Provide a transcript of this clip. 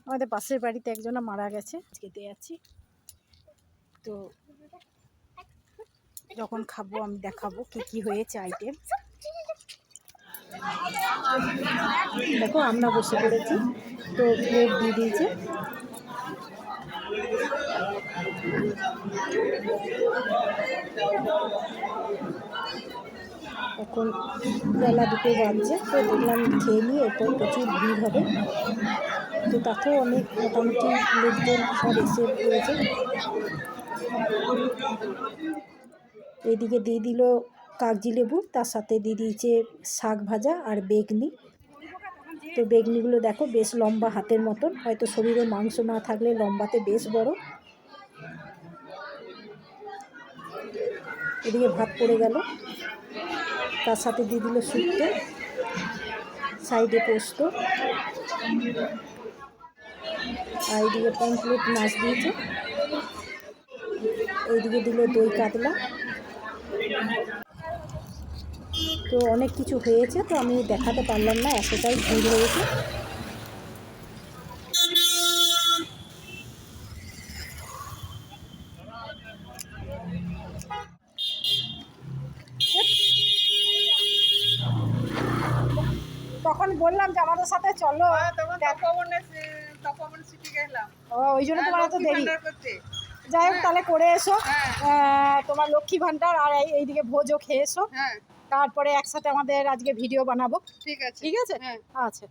আমাদের পাশের বাড়িতে একজনা মারা গেছে, খেতে যাচ্ছি। তো যখন খাবো আমি দেখাবো কি কি হয়েছে আইটেম। দেখো আমরা বসে পড়েছি, তো প্লেট দিয়ে দিয়েছে। এখন বেলা 2টো বাজছে, তো দেখলাম খেয়ে নিয়ে এরপর প্রচুর ভিড় হবে। তো তাতেও অনেক মোটামুটি লোকজন সব এসে পড়েছে। এইদিকে দিয়ে দিল কাগজি লেবু, তার সাথে দিয়ে দিয়েছে শাক ভাজা আর বেগনি। তো বেগনিগুলো দেখো বেশ লম্বা হাতের মতন, হয়তো শরীরে মাংস না থাকলে লম্বাতে বেশ বড়। এদিকে ভাত পড়ে গেল, তার সাথে দিয়ে দিল শুক্তো, সাইডে পোস্ত, আর এইদিকে পমফ্লেট মাছ দিয়েছে। এইদিকে দিল দই কাতলা। তো অনেক কিছু হয়েছে, তো আমি দেখাতে পারলাম না, এতটাই ভিড় হয়েছে। তখন বললাম যে আমাদের সাথে চলো, ওই জন্য তোমার এত দেরি। যাই হোক, তাহলে করে এসো তোমার লক্ষ্মী ভান্ডার, আর এইদিকে ভোজও খেয়ে এসো। তারপরে একসাথে আমাদের আজকে ভিডিও বানাবো। ঠিক আছে, ঠিক আছে, আচ্ছা।